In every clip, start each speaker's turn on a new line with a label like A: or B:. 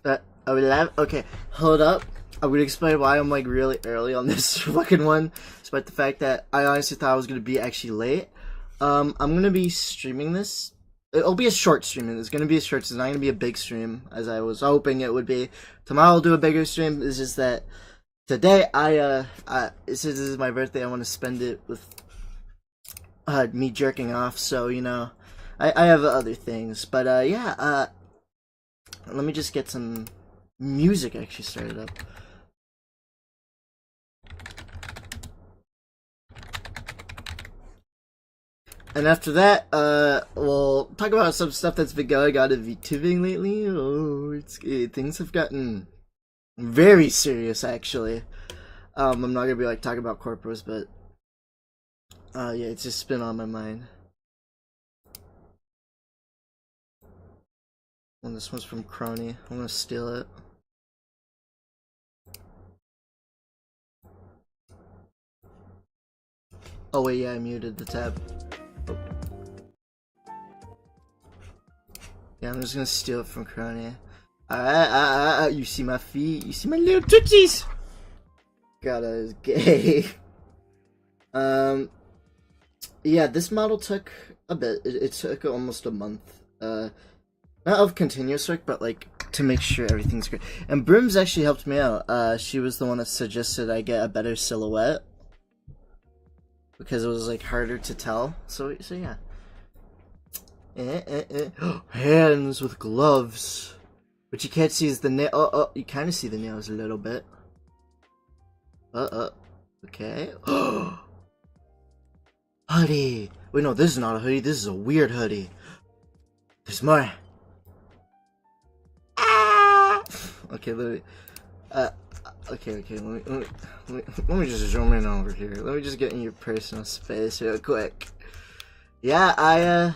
A: I would have. Okay, hold up. I'm gonna explain why I'm like really early on this fucking one, despite the fact that I honestly thought I was gonna be actually late. I'm gonna be streaming this. It'll be a short stream. It's gonna be a short. It's not gonna be a big stream as I was hoping it would be. Tomorrow I'll do a bigger stream. It's just that today since this is my birthday, I want to spend it with me jerking off. So I have other things, but yeah. Let me just get some music actually started up. And after that, we'll talk about some stuff that's been going on in VTubing lately. Oh, things have gotten very serious, actually. I'm not gonna be like talking about corporates, but yeah, it's just been on my mind. And this one's from Crony. I'm gonna steal it. Oh wait, yeah, I muted the tab. Oh. Yeah, I'm just gonna steal it from Crony. You see my feet? You see my little tootsies? God, that is gay. Yeah, this model took a bit. It took almost a month. Not of continuous work, but like to make sure everything's great. And Broom's actually helped me out. She was the one that suggested I get a better silhouette because it was like harder to tell. So yeah. Hands with gloves. What you can't see is the nail. Oh, you kind of see the nails a little bit. Okay. Hoodie. Wait, no, this is not a hoodie. This is a weird hoodie. There's more. Okay, let me. Okay. Let me just zoom in over here. Let me just get in your personal space real quick. Yeah,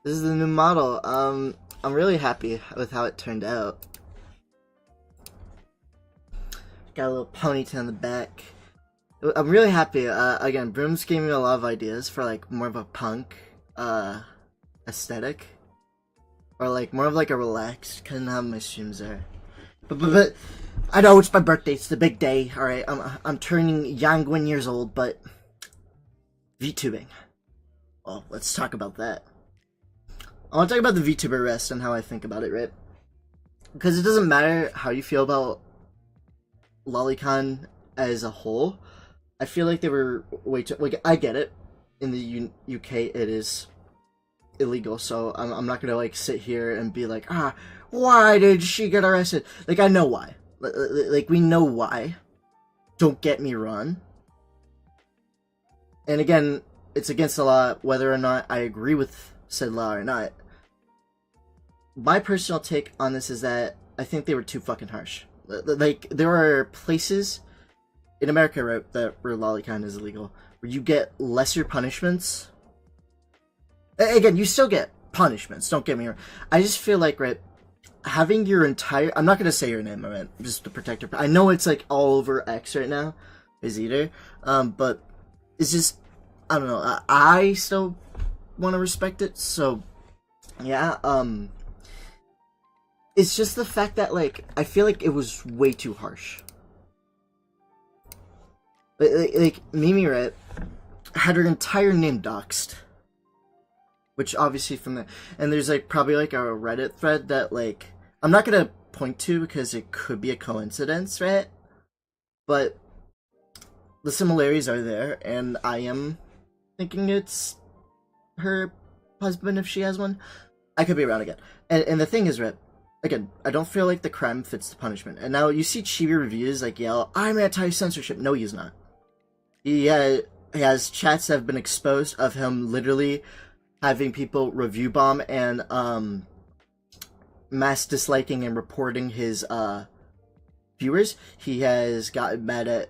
A: this is the new model. I'm really happy with how it turned out. Got a little ponytail in the back. I'm really happy. Again, Brooms gave me a lot of ideas for like more of a punk aesthetic, or like more of like a relaxed kind of how my streams are. But I know it's my birthday. It's the big day. All right, I'm turning young 1 years old. But VTubing. Well, let's talk about that. I want to talk about the VTuber rest and how I think about it, right? Because it doesn't matter how you feel about Lolicon as a whole. I feel like they were way too... Like, I get it. In the UK, it is illegal, so I'm not gonna, like, sit here and be like, why did she get arrested? Like, I know why. Like, we know why. Don't get me wrong. And again, it's against the law whether or not I agree with said law or not. My personal take on this is that I think they were too fucking harsh. Like, there are places in America, right, that where Lolicon is illegal, where you get lesser punishments. Again, you still get punishments, don't get me wrong. I just feel like, right, having your entire... I'm not going to say your name, right, just to protect your... I know it's, like, all over X right now, is either, but it's just... I don't know, I still want to respect it, so... Yeah, it's just the fact that, like, I feel like it was way too harsh. Like Mimi, right, had her entire name doxed. Which, obviously, from the... And there's, like, probably, like, a Reddit thread that, like... I'm not gonna point to because it could be a coincidence, right? But the similarities are there, and I am thinking it's her husband if she has one. I could be wrong again. And the thing is, right, again, I don't feel like the crime fits the punishment. And now you see Chibi reviews like yell, I'm anti-censorship. No, he's not. He has chats that have been exposed of him literally having people review bomb and mass disliking and reporting his viewers. He has gotten mad at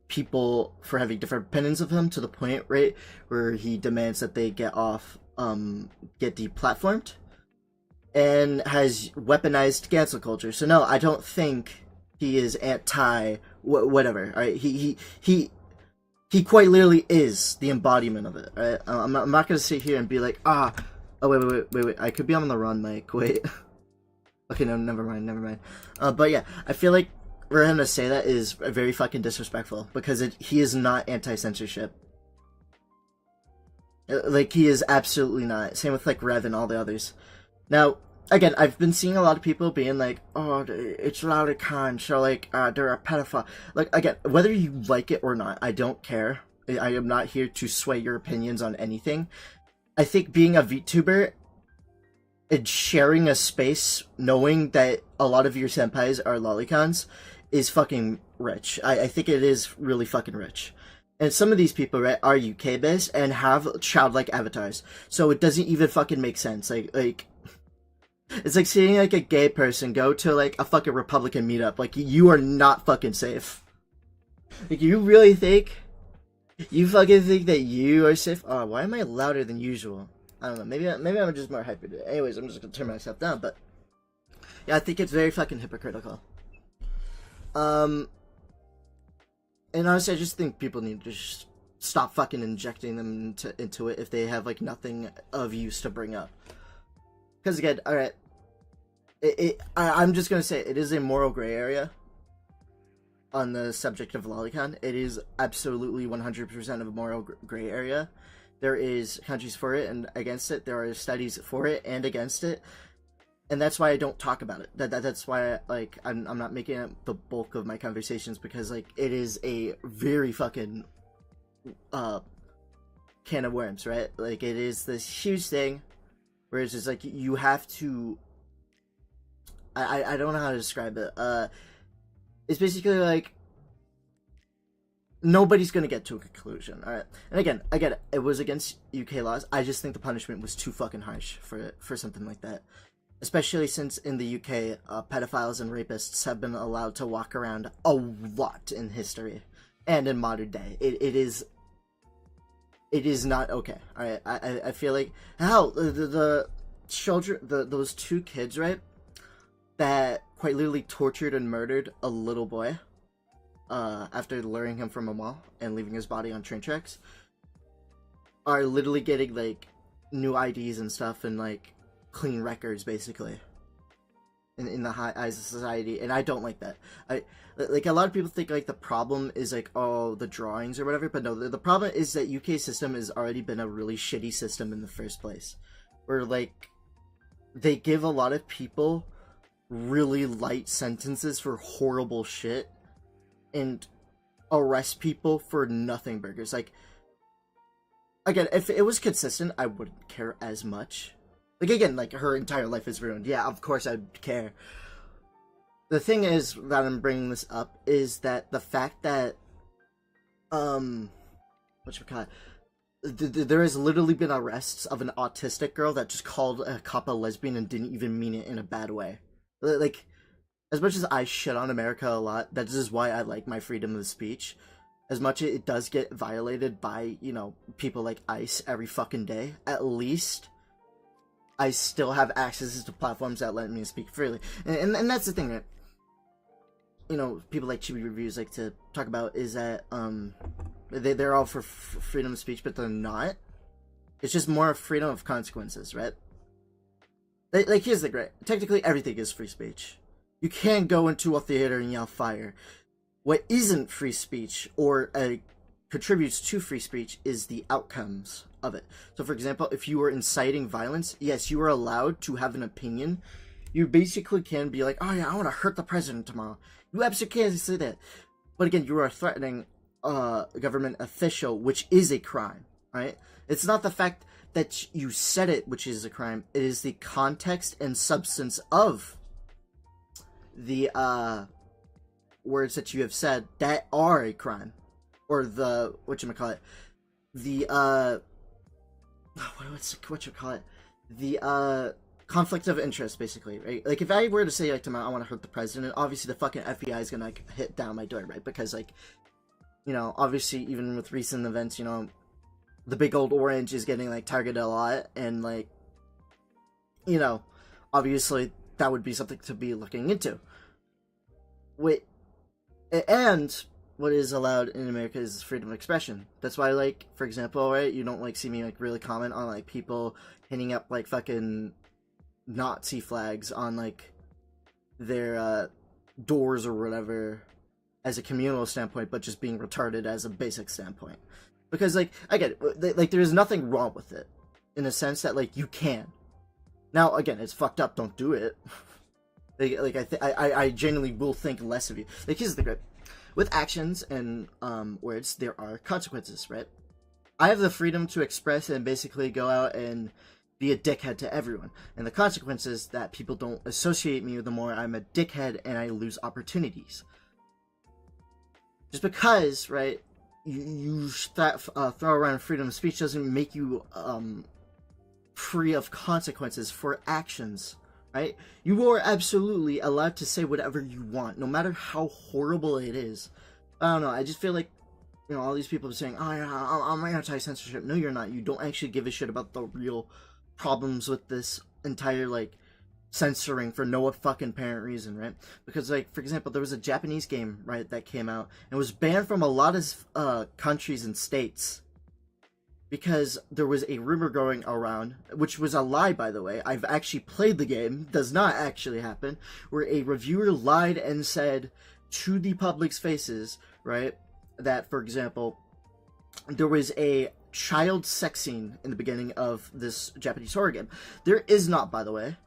A: people for having different opinions of him to the point, right, where he demands that they get deplatformed, and has weaponized cancel culture. So no, I don't think he is anti whatever. All right, he quite literally is the embodiment of it. Right, I'm not gonna sit here and be like, oh wait, I could be on the run, Mike. Wait. Okay, no, never mind, never mind. But yeah, I feel like for him to say that is very fucking disrespectful because he is not anti-censorship. Like, he is absolutely not. Same with, like, Rev and all the others. Now, again, I've been seeing a lot of people being like, oh, it's Louder Khan, so, like, they're a pedophile. Like, again, whether you like it or not, I don't care. I am not here to sway your opinions on anything. I think being a VTuber and sharing a space, knowing that a lot of your senpais are lolicons, is fucking rich. I think it is really fucking rich. And some of these people, right, are UK based and have childlike avatars, so it doesn't even fucking make sense. Like it's like seeing like a gay person go to like a fucking Republican meetup. Like, you are not fucking safe. Like, you really think you fucking think that you are safe? Oh, why am I louder than usual? I don't know. Maybe I'm just more hyper today. Anyways, I'm just gonna turn myself down. But yeah, I think it's very fucking hypocritical. And honestly, I just think people need to just stop fucking injecting them into it if they have, like, nothing of use to bring up. Because, again, alright, I'm just gonna say, it is a moral gray area on the subject of lolicon. It is absolutely 100% of a moral gray area. There is countries for it and against it. There are studies for it and against it. And that's why I don't talk about it. That's why, like, I'm not making it the bulk of my conversations, because, like, it is a very fucking can of worms, right? Like, it is this huge thing where it's just like, you have to, I don't know how to describe it. It's basically like, nobody's gonna get to a conclusion, alright? And again, I get it. It was against UK laws. I just think the punishment was too fucking harsh for something like that. Especially since in the UK, pedophiles and rapists have been allowed to walk around a lot in history and in modern day. It is not okay. All right, I feel like, hell, the children, those two kids, right, that quite literally tortured and murdered a little boy after luring him from a mall and leaving his body on train tracks, are literally getting, like, new IDs and stuff and, like, clean records, basically, in the high eyes of society. And I don't like that. Like, a lot of people think, like, the problem is, like, oh, the drawings or whatever, but no, the problem is that UK system has already been a really shitty system in the first place, where, like, they give a lot of people really light sentences for horrible shit and arrest people for nothing burgers. Like, again, if it was consistent, I wouldn't care as much. Like, again, like, her entire life is ruined. Yeah, of course I'd care. The thing is that I'm bringing this up is that the fact that, there has literally been arrests of an autistic girl that just called a cop a lesbian and didn't even mean it in a bad way. Like, as much as I shit on America a lot, that is why I like my freedom of speech. As much as it does get violated by, you know, people like ICE every fucking day, at least I still have access to platforms that let me speak freely. And that's the thing that, you know, people like Chibi Reviews like to talk about, is that they're all for freedom of speech, but they're not. It's just more freedom of consequences, right? Like, here's the great. Technically, everything is free speech. You can't go into a theater and yell fire. What isn't free speech, or contributes to free speech, is the outcomes of it. So, for example, if you were inciting violence, yes, you are allowed to have an opinion. You basically can be like, oh yeah, I want to hurt the president tomorrow. You absolutely can't say that. But again, you are threatening a government official, which is a crime, right? It's not the fact that you said it, which is a crime. It is the context and substance of the words that you have said that are a crime. Or the, the conflict of interest, basically, right? Like, if I were to say, like, tomorrow I want to hurt the president, obviously the fucking FBI is gonna, like, hit down my door, right? Because, like, you know, obviously, even with recent events, you know, the big old orange is getting, like, targeted a lot, and, like, you know, obviously that would be something to be looking into. And what is allowed in America is freedom of expression. That's why, like, for example, right, you don't, like, see me, like, really comment on, like, people hitting up, like, fucking Nazi flags on, like, their doors or whatever as a communal standpoint, but just being retarded as a basic standpoint. Because, like, I get it. Like, there's nothing wrong with it. In the sense that, like, you can. Now, again, it's fucked up. Don't do it. I genuinely will think less of you. Like, here's the grip. With actions and words, there are consequences, right? I have the freedom to express and basically go out and be a dickhead to everyone. And the consequence is that people don't associate me, the more I'm a dickhead and I lose opportunities. Just because, right, you throw around freedom of speech doesn't make you free of consequences for actions, right? You are absolutely allowed to say whatever you want, no matter how horrible it is. I don't know, I just feel like, you know, all these people are saying, oh, yeah, I'm anti-censorship. No, you're not. You don't actually give a shit about the real problems with this entire, like, censoring for no fucking apparent reason, right? Because, like, for example, there was a Japanese game, right, that came out and was banned from a lot of countries and states because there was a rumor going around, which was a lie, by the way. I've actually played the game, does not actually happen, where a reviewer lied and said to the public's faces, right, that, for example, there was a child sex scene in the beginning of this Japanese horror game. There is not, by the way.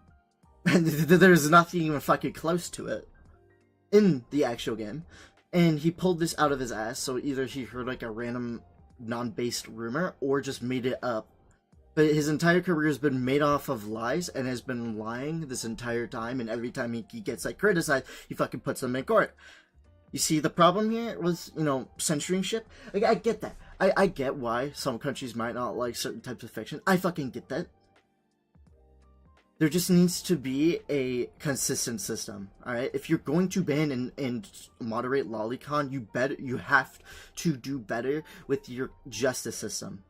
A: There's nothing even fucking close to it in the actual game. And he pulled this out of his ass, so either he heard like a random non-based rumor or just made it up. But his entire career has been made off of lies and has been lying this entire time, and every time he gets like criticized, he fucking puts them in court. You see the problem here with, you know, censoring shit? Like, I get that. I get why some countries might not like certain types of fiction. I fucking get that. There just needs to be a consistent system, alright? If you're going to ban and moderate lolicon, you have to do better with your justice system.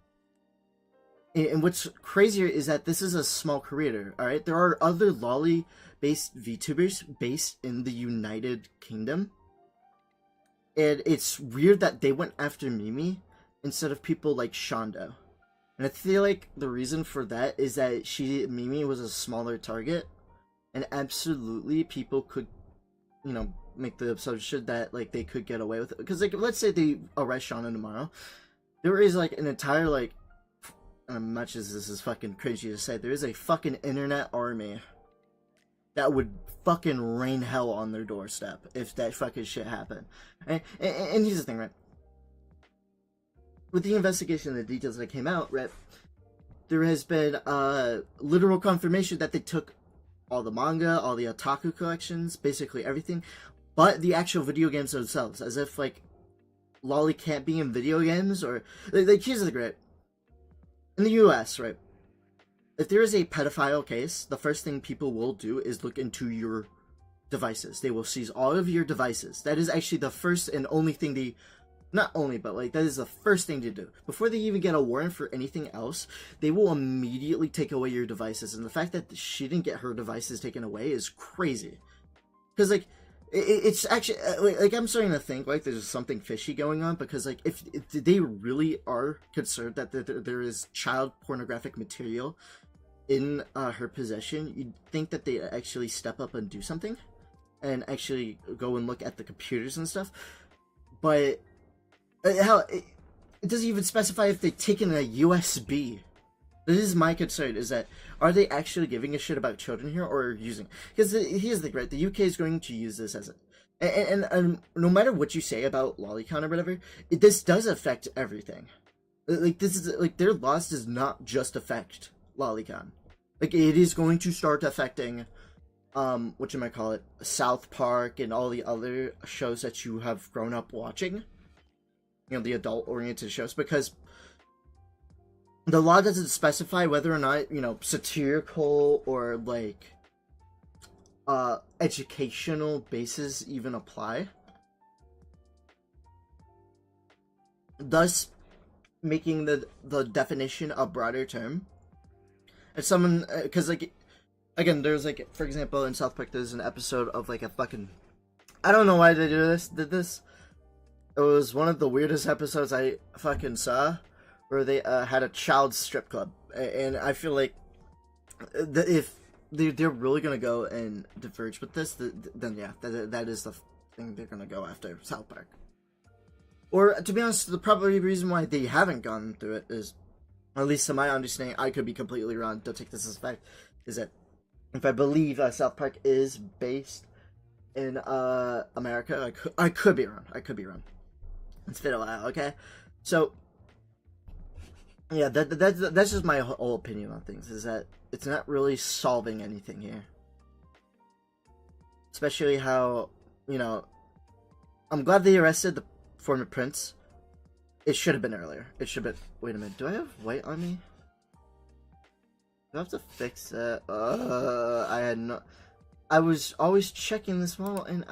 A: And what's crazier is that this is a small creator, alright? There are other lolly-based VTubers based in the United Kingdom. And it's weird that they went after Mimi instead of people like Shondo. And I feel like the reason for that is that Mimi was a smaller target. And absolutely people could, you know, make the assumption that, like, they could get away with it. Because, like, let's say they arrest Shondo tomorrow. There is, like, an entire, like, as much as this is fucking crazy to say, there is a fucking internet army that would fucking rain hell on their doorstep if that fucking shit happened. And here's the thing, right? With the investigation and the details that came out, right, there has been literal confirmation that they took all the manga, all the otaku collections, basically everything, but the actual video games themselves, as if, like, lolly can't be in video games, or, like, here's the great. In the US, right, if there is a pedophile case, the first thing people will do is look into your devices. They will seize all of your devices. That is actually the first and only thing they... Not only, but, like, that is the first thing to do. Before they even get a warrant for anything else, they will immediately take away your devices. And the fact that she didn't get her devices taken away is crazy. Because, like, it's actually... Like, I'm starting to think, like, there's something fishy going on. Because, like, if they really are concerned that there is child pornographic material in her possession, you'd think that they actually step up and do something and actually go and look at the computers and stuff. But hell, it doesn't even specify if they've taken a USB. This is my concern, is that are they actually giving a shit about children here, or using? Because here's the right, the UK is going to use this as a, and no matter what you say about lolicon or whatever, this does affect everything. Like, this is, like, their laws does not just affect lolicon. Like, it is going to start affecting, whatchamacallit, South Park and all the other shows that you have grown up watching. You know, the adult-oriented shows, because the law doesn't specify whether or not, you know, satirical or, like, educational bases even apply. Thus, making the definition a broader term. If someone, because, like, again, there's, like, for example, in South Park, there's an episode of, like, a fucking, I don't know why they did this. It was one of the weirdest episodes I fucking saw, where they had a child strip club. And I feel like if they're really gonna go and diverge with this, then yeah, that is the thing they're gonna go after South Park. Or to be honest, the probably reason why they haven't gone through it is, at least to my understanding, I could be completely wrong. Don't take this as a fact. Is that if I believe South Park is based in America, I could be wrong. I could be wrong. It's been a while, okay? So yeah, that's just my whole opinion on things. Is that it's not really solving anything here, especially how, you know, I'm glad they arrested the former prince. It should have been earlier. It should have been. Wait a minute. Do I have white on me? Do I have to fix that? I had no. I was always checking this wall, and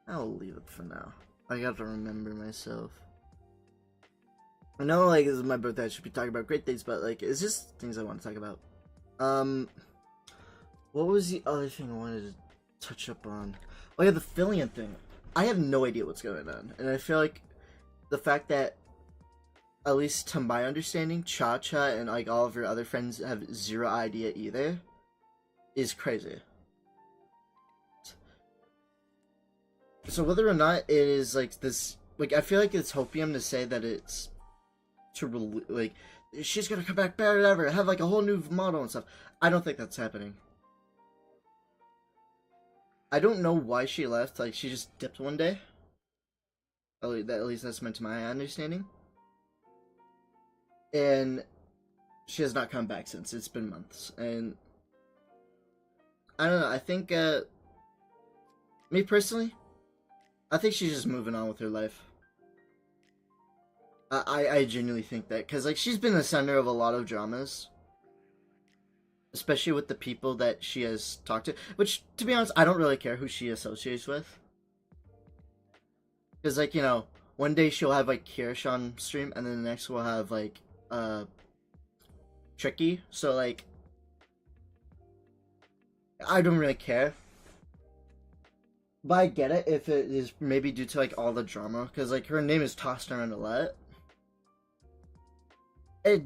A: I'll leave it for now. I got to remember myself. I know, like, this is my birthday. I should be talking about great things, but like, it's just things I want to talk about. What was the other thing I wanted to touch up on? Oh yeah, the Fillion thing. I have no idea what's going on, and I feel like the fact that, at least to my understanding, Cha-Cha and like all of her other friends have zero idea either, is crazy. So whether or not it is like this, like, I feel like it's hopium to say that it's to like she's gonna come back better than ever, have like a whole new model and stuff. I don't think that's happening. I don't know why she left. Like, she just dipped one day. At least that's meant to my understanding. And she has not come back since. It's been months. And I don't know. I think, me personally, I think she's just moving on with her life. I genuinely think that. Because, like, she's been the center of a lot of dramas. Especially with the people that she has talked to. Which, to be honest, I don't really care who she associates with. Because, like, you know, one day she'll have, like, Kirish on stream, and then the next we'll have, like, Tricky. So, like, I don't really care. But I get it if it is maybe due to, like, all the drama. Because, like, her name is tossed around a lot. A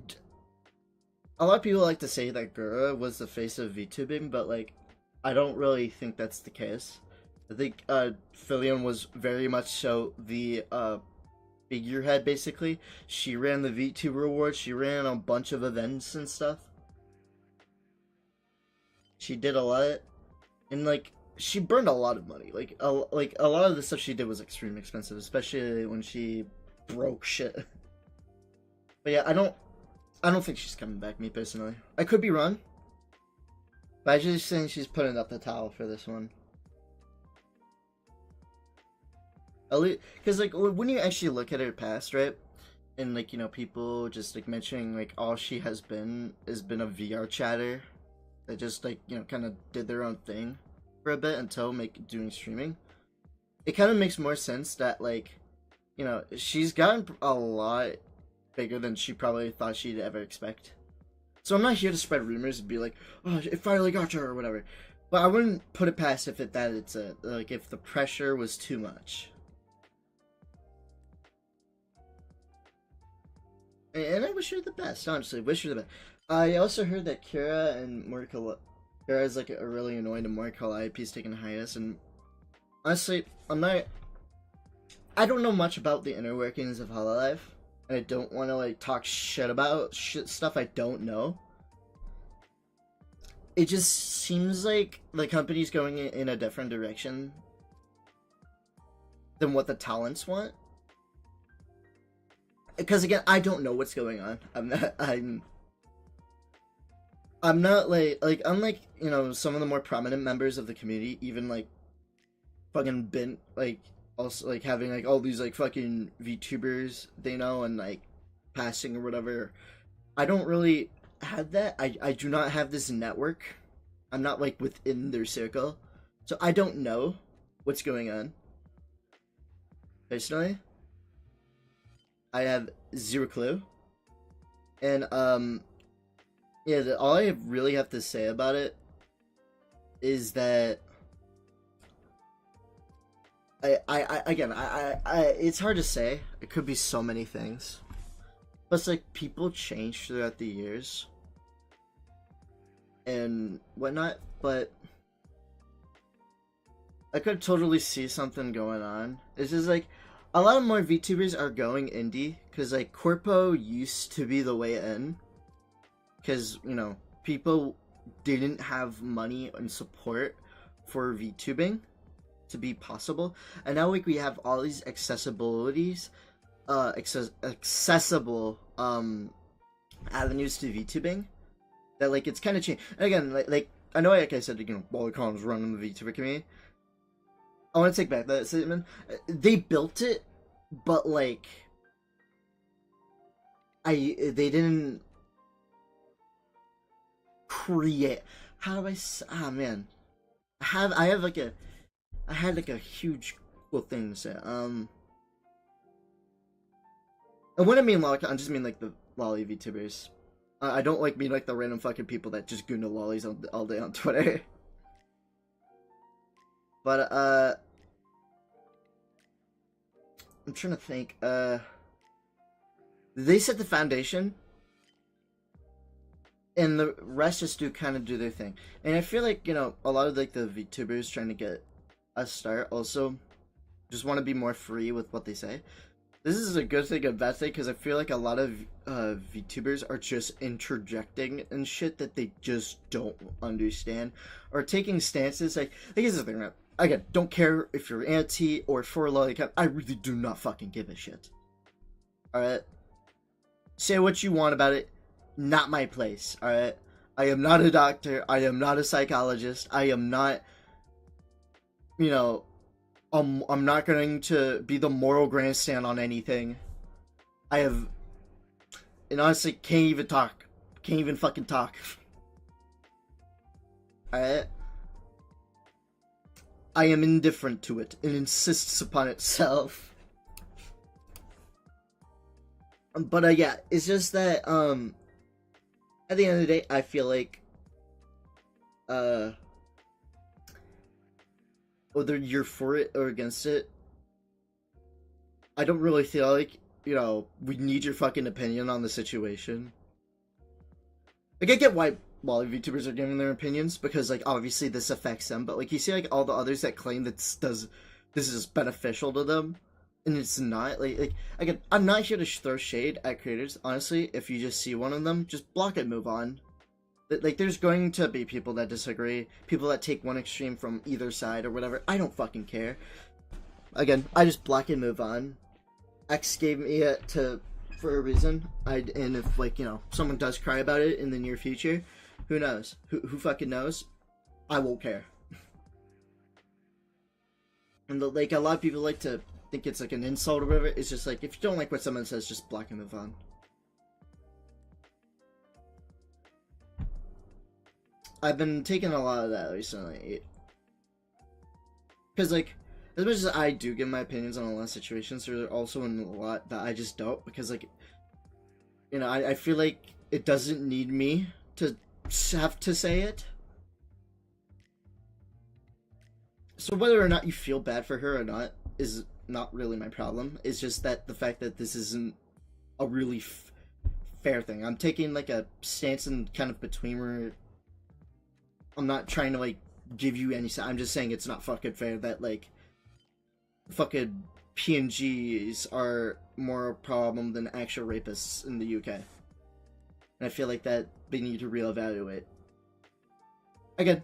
A: lot of people like to say that Gura was the face of VTubing, but, like, I don't really think that's the case. I think, Fillion was very much so the, figurehead, basically. She ran the VTuber Awards, she ran a bunch of events and stuff. She did a lot, and, like, she burned a lot of money. Like, a lot of the stuff she did was extremely expensive, especially when she broke shit. But yeah, I don't think she's coming back, me personally. I could be wrong, but I just think she's putting up the towel for this one. At least, because, like, when you actually look at her past, right, and, like, you know, people just, like, mentioning, like, all she has been a VR chatter that just, like, you know, kind of did their own thing for a bit until doing streaming. It kind of makes more sense that, like, you know, she's gotten a lot bigger than she probably thought she'd ever expect. So I'm not here to spread rumors and be like, oh, it finally got to her or whatever. But I wouldn't put it past if if the pressure was too much. And I wish her the best, honestly. Wish her the best. I also heard that Kira and Kira is like a really annoying to Mori Calliope's taking a hiatus, and honestly, I don't know much about the inner workings of Hololive. And I don't want to, like, talk shit about stuff I don't know. It just seems like the company's going in a different direction than what the talents want. Because, again, I don't know what's going on. I'm not, like, unlike, you know, some of the more prominent members of the community, even, like, fucking been, like, also, like, having, like, all these, like, fucking VTubers they know and, like, passing or whatever. I don't really have that. I do not have this network. I'm not, like, within their circle. So I don't know what's going on. Personally, I have zero clue. And, yeah, all I really have to say about it is that again, it's hard to say. It could be so many things. But it's like people change throughout the years and whatnot, but I could totally see something going on. It's just like a lot of more VTubers are going indie because like Corpo used to be the way in, because you know people didn't have money and support for VTubing to be possible, and now like we have all these accessible avenues to VTubing that like it's kind of changed. And again, like I know, like I said, you know, Wallercon's running the VTuber community. I want to take back that statement. They built it, but like they didn't create. How do I? Man, I had like a huge cool thing to say. And when I mean lolly, I just mean like the lolly VTubers. I don't like mean like the random fucking people that just goon to lollies all day on Twitter. But I'm trying to think. They set the foundation, and the rest just kind of do their thing. And I feel like, you know, a lot of like the VTubers trying to get a start also just want to be more free with what they say. This is a good thing, a bad thing, because I feel like a lot of VTubers are just interjecting and shit that they just don't understand, or taking stances like here's the thing, right? Again, don't care if you're anti or for lollipop. I really do not fucking give a shit. Alright? Say what you want about it. Not my place. Alright? I am not a doctor. I am not a psychologist. I am not, you know, I'm not going to be the moral grandstand on anything. I have, and honestly, can't even talk. Can't even fucking talk. Alright? I am indifferent to it. It insists upon itself. But yeah, it's just that at the end of the day, I feel like whether you're for it or against it, I don't really feel like, you know, we need your fucking opinion on the situation. Like, I get why Wally VTubers are giving their opinions, because, like, obviously this affects them, but, like, you see, like, all the others that claim that this is beneficial to them, and it's not. Like again, I'm not here to throw shade at creators. Honestly, if you just see one of them, just block it, move on. Like, there's going to be people that disagree, people that take one extreme from either side or whatever. I don't fucking care. Again, I just block and move on. X gave me it for a reason. And if, like, you know, someone does cry about it in the near future, who knows? Who fucking knows? I won't care. And like, a lot of people like to think it's like an insult or whatever. It's just like, if you don't like what someone says, just block and move on. I've been taking a lot of that recently. Because, like, as much as I do give my opinions on a lot of situations, there are also a lot that I just don't. Because, like, you know, I feel like it doesn't need me to have to say it. So whether or not you feel bad for her or not is not really my problem. It's just that the fact that this isn't a really fair thing. I'm taking, like, a stance in kind of between where I'm not trying to, like, give you any. I'm just saying it's not fucking fair that, like, fucking PNGs are more a problem than actual rapists in the UK. And I feel like that they need to reevaluate. Again,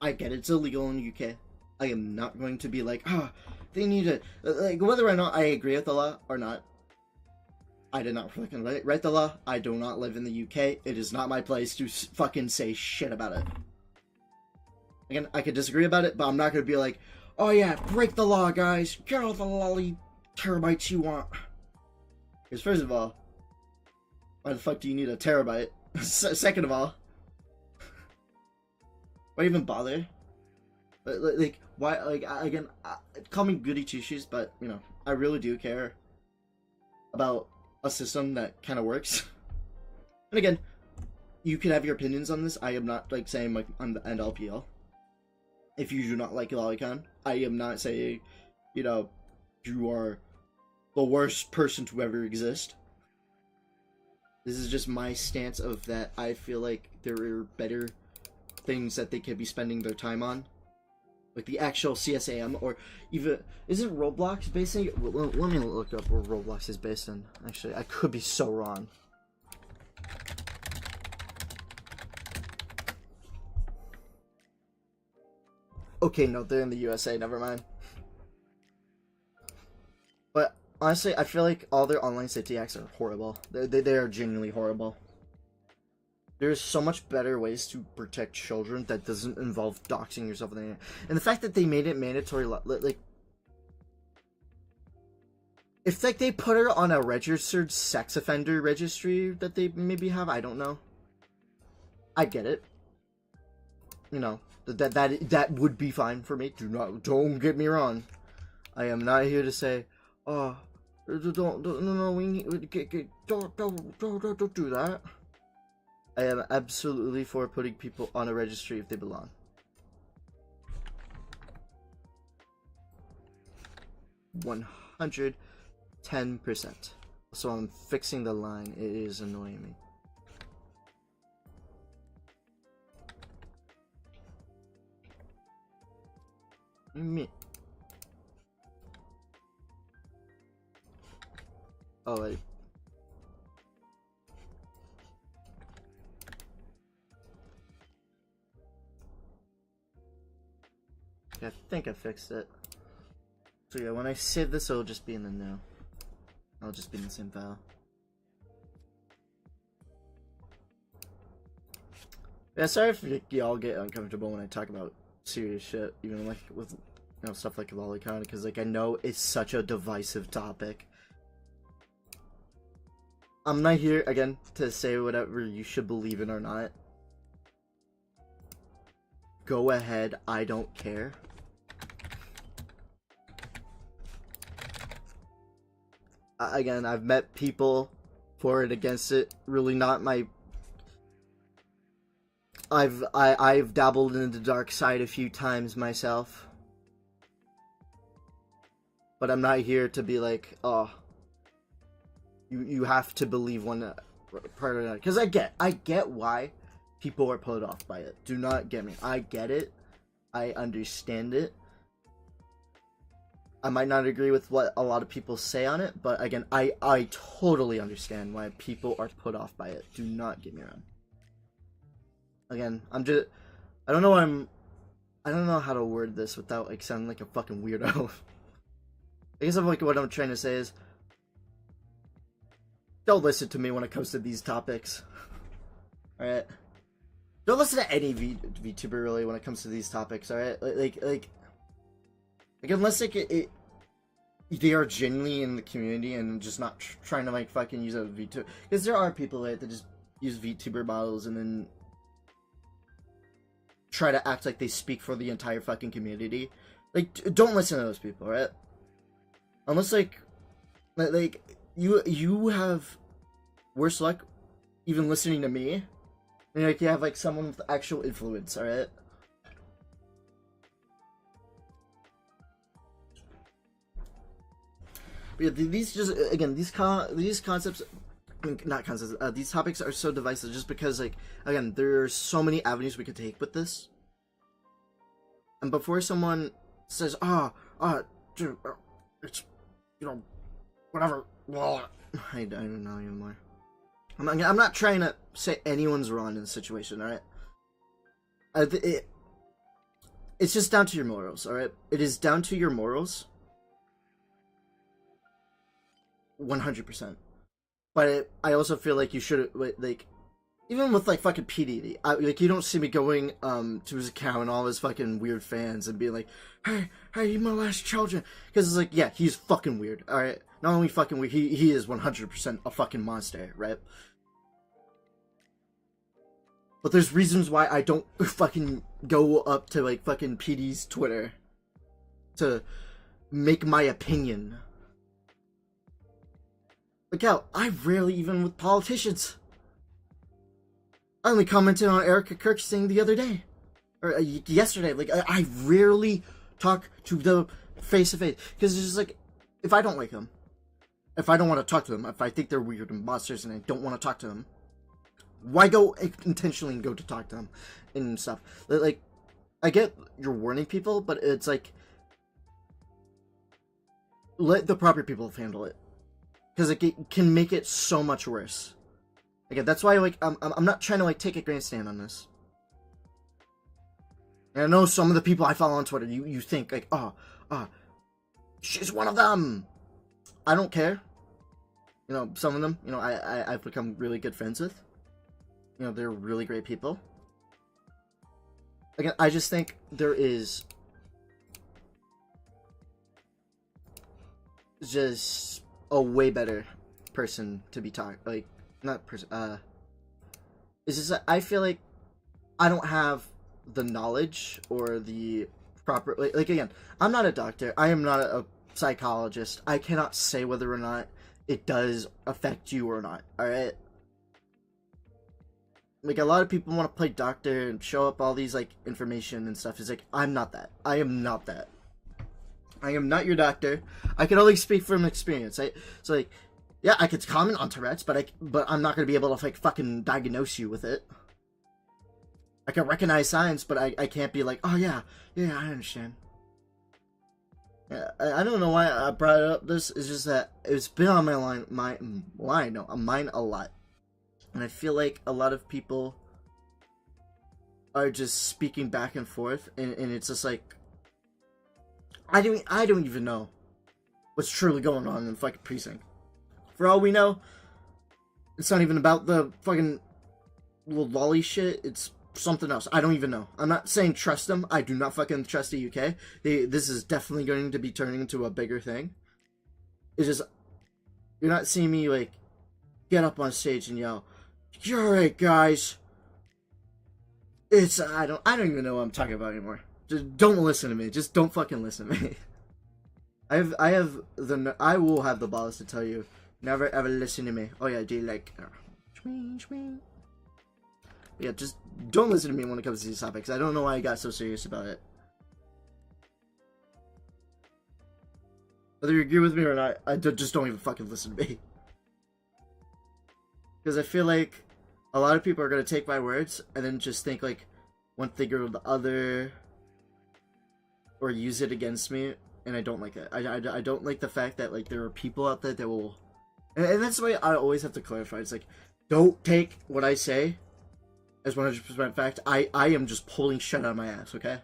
A: I get it's illegal in the UK. I am not going to be like, they need to, like, whether or not I agree with the law or not. I did not fucking write the law. I do not live in the UK. It is not my place to fucking say shit about it. Again, I could disagree about it, but I'm not going to be like, oh yeah, break the law, guys. Get all the lolly terabytes you want. Because first of all, why the fuck do you need a terabyte? Second of all, why even bother? Like, why, like, again, call me goody two-shoes, but, you know, I really do care about a system that kind of works. And again, you can have your opinions on this. I am not, like, saying, like, I'm the end all be all. If you do not like Lolicon, I am not saying, you know, you are the worst person to ever exist. This is just my stance of that. I feel like there are better things that they could be spending their time on. Like the actual CSAM, or even... Is it Roblox based in... Let me look up where Roblox is based in. Actually, I could be so wrong. Okay, no, they're in the USA, never mind. But honestly, I feel like all their online safety acts are horrible. They are genuinely horrible. There's so much better ways to protect children that doesn't involve doxing yourself on the internet. And the fact that they made it mandatory, like... If, like, they put her on a registered sex offender registry that they maybe have, I don't know. I get it. You know, that would be fine for me. Don't get me wrong. I am not here to say, oh, don't do that. I am absolutely for putting people on a registry if they belong. $110%. So I'm fixing the line. It is annoying me. Oh, wait. I think I fixed it. So yeah, when I save this, it'll just be in the new. I'll just be in the same file. Yeah, sorry if y'all get uncomfortable when I talk about serious shit, even like with, you know, stuff like Lolicon, because like I know it's such a divisive topic. I'm not here again to say whatever you should believe in or not. Go ahead, I don't care. Again, I've met people for it, against it. Really not my... I've dabbled in the dark side a few times myself. But I'm not here to be like, oh, you have to believe one part or another. Because I get why people are put off by it. Do not get me. I get it. I understand it. I might not agree with what a lot of people say on it, but again, I totally understand why people are put off by it. Do not get me wrong. Again, I don't know how to word this without like sounding like a fucking weirdo. I guess what I'm trying to say is, don't listen to me when it comes to these topics. Alright? Don't listen to any VTuber really when it comes to these topics, alright? Like unless like they are genuinely in the community and just not trying to like fucking use a VTuber. Because there are people that just use VTuber models and then try to act like they speak for the entire fucking community. Like, don't listen to those people, right? Unless like you have worse luck even listening to me. And like you have like someone with actual influence, alright? But yeah, these just, again, these concepts, I mean, not concepts, these topics are so divisive just because, like, again, there are so many avenues we could take with this. And before someone says, dude, it's, you know, whatever, I don't know anymore. I'm not trying to say anyone's wrong in this situation, alright? It's just down to your morals, alright? It is down to your morals. 100%. But I also feel like you should, like, even with, like, fucking PDD, like, you don't see me going, to his account and all his fucking weird fans and being like, hey, you molest children. Because it's like, yeah, he's fucking weird, alright? Not only fucking weird, he is 100% a fucking monster, right? But there's reasons why I don't fucking go up to, like, fucking PD's Twitter to make my opinion. Like, hell, I rarely even with politicians. I only commented on Erica Kirk's thing the other day. Or yesterday. Like, I rarely talk to them face to face. Because it's just like, if I don't like them, if I don't want to talk to them, if I think they're weird and monsters and I don't want to talk to them, why go intentionally go to talk to them and stuff? Like, I get you're warning people, but it's like, let the proper people handle it, because it can make it so much worse. Again, that's why like I'm not trying to like take a grandstand on this. And I know some of the people I follow on Twitter, you think like, she's one of them. I don't care. You know, some of them, you know, I've become really good friends with. You know, they're really great people. Again, I just think there is just a way better person to be talking, like, not person, it's just that I feel like I don't have the knowledge or the proper, like again, I'm not a doctor, I am not a psychologist, I cannot say whether or not it does affect you or not, alright? Like, a lot of people want to play doctor and show up all these, like, information and stuff. It's like, I'm not that. I am not that. I am not your doctor. I can only speak from experience. So, like, yeah, I could comment on Tourette's, but I'm not going to be able to, like, fucking diagnose you with it. I can recognize signs, but I can't be like, oh, yeah, I understand. Yeah, I don't know why I brought it up. This is just that it's been on my mind a lot. And I feel like a lot of people are just speaking back and forth, and it's just like, I don't even know what's truly going on in the fucking precinct. For all we know, it's not even about the fucking little lolly shit, it's something else. I don't even know. I'm not saying trust them. I do not fucking trust the UK. This is definitely going to be turning into a bigger thing. It's just, you're not seeing me, like, get up on stage and yell, "You're right, guys." It's I don't even know what I'm talking about anymore. Just don't listen to me. Just don't fucking listen to me. I will have the balls to tell you, never ever listen to me. Oh yeah, do you like yeah, just don't listen to me when it comes to these topics. I don't know why I got so serious about it. Whether you agree with me or not, just don't even fucking listen to me. Because I feel like a lot of people are going to take my words and then just think like one thing or the other, or use it against me, and I don't like it. I don't like the fact that like there are people out there that will, and that's why I always have to clarify. It's like, don't take what I say as 100% fact. I am just pulling shit out of my ass, okay?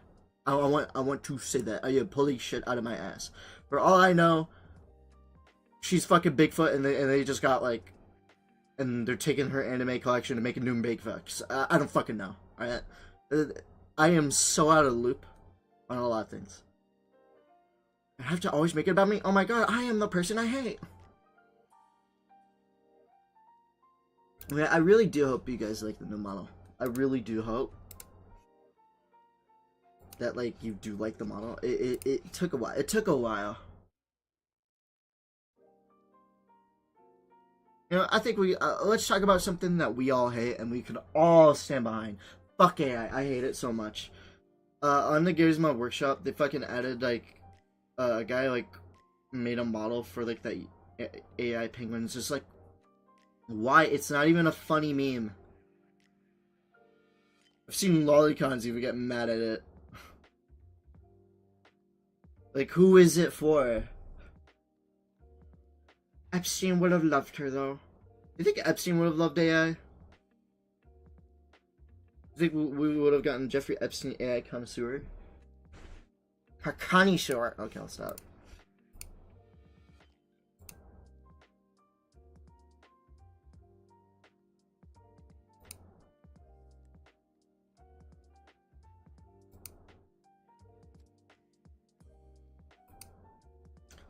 A: I want to say that. I am pulling shit out of my ass. For all I know, she's fucking Bigfoot, and they just got like, and they're taking her anime collection and making new Bigfoots. I don't fucking know. Alright? I am so out of the loop on a lot of things. I have to always make it about me? Oh my god, I am the person I hate. I mean, I really do hope you guys like the new model. I really do hope that, like, you do like the model. It took a while. It took a while. You know, I think let's talk about something that we all hate and we can all stand behind. Fuck AI. I hate it so much. On the Gizmo workshop, they fucking added, like, a guy, like, made a model for, like, the AI penguins. Just, like, why? It's not even a funny meme. I've seen lolicons even get mad at it. Like, who is it for? Epstein would have loved her, though. Do you think Epstein would have loved AI? I think we would have gotten Jeffrey Epstein AI connoisseur? Connoisseur. Okay, I'll stop.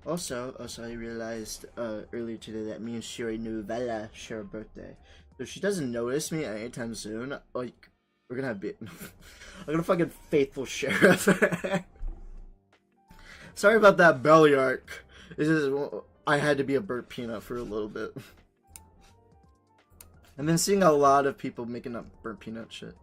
A: Also, I realized earlier today that me and Sherry knew Vela share a birthday. So if she doesn't notice me anytime soon, like, we're gonna have I'm gonna fucking faithful sheriff. Sorry about that belly arc. It's just, I had to be a burnt peanut for a little bit. I've been seeing a lot of people making up burnt peanut shit.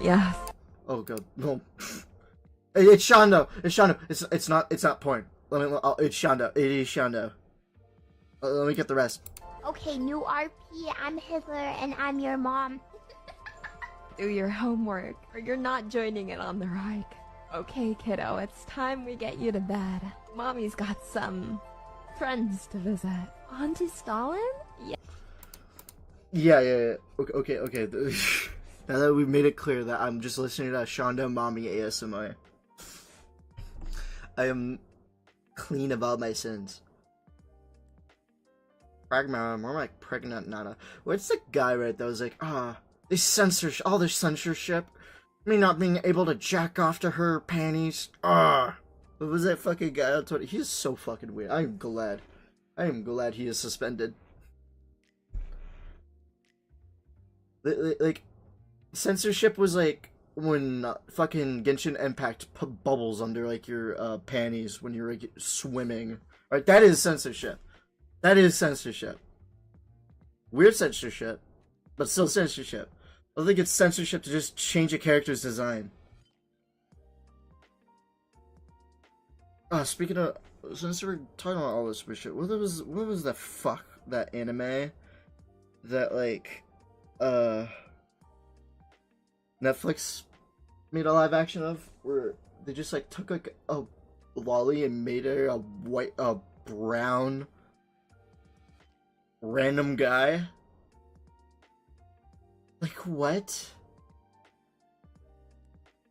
B: Yes.
A: Oh god, no. It's Shondo. It's Shondo. It's not porn. It's Shondo. It is Shondo. Let me get the rest.
C: Okay, new RP, I'm Hitler, and I'm your mom.
B: Do your homework, or you're not joining it on the ride. Okay, kiddo, it's time we get you to bed. Mommy's got some friends to visit. On to Stalin? Yeah.
A: Yeah. Okay. Now that we've made it clear that I'm just listening to Shondo Mommy ASMR, I am clean of all my sins. Pragma, more like pregnant Nana. What's the guy right that was like, all this censorship, me not being able to jack off to her panties. What was that fucking guy on Twitter? He's so fucking weird. I am glad he is suspended. Like, censorship was like when fucking Genshin Impact put bubbles under like your panties when you're like, swimming. Right, that is censorship. That is censorship. Weird censorship, but still censorship. I don't think it's censorship to just change a character's design. Speaking of, since we're talking about all this weird shit, what was the fuck that anime that like Netflix made a live action of, where they just like took like a lolly and made her a brown random guy? Like, what?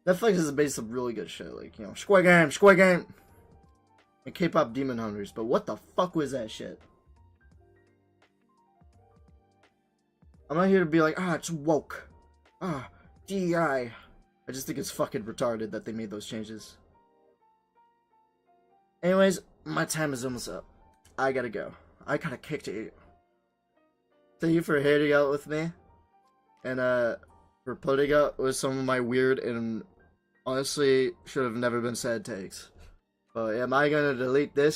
A: Netflix is based some really good shit, like, you know, Squid Game, and K-pop Demon Hunters, but what the fuck was that shit? I'm not here to be like, it's woke. DEI. I just think it's fucking retarded that they made those changes. Anyways, my time is almost up. I gotta go. I got a cake to eat. Thank you for hanging out with me, and for putting up with some of my weird and honestly should have never been said takes. But am I gonna delete this?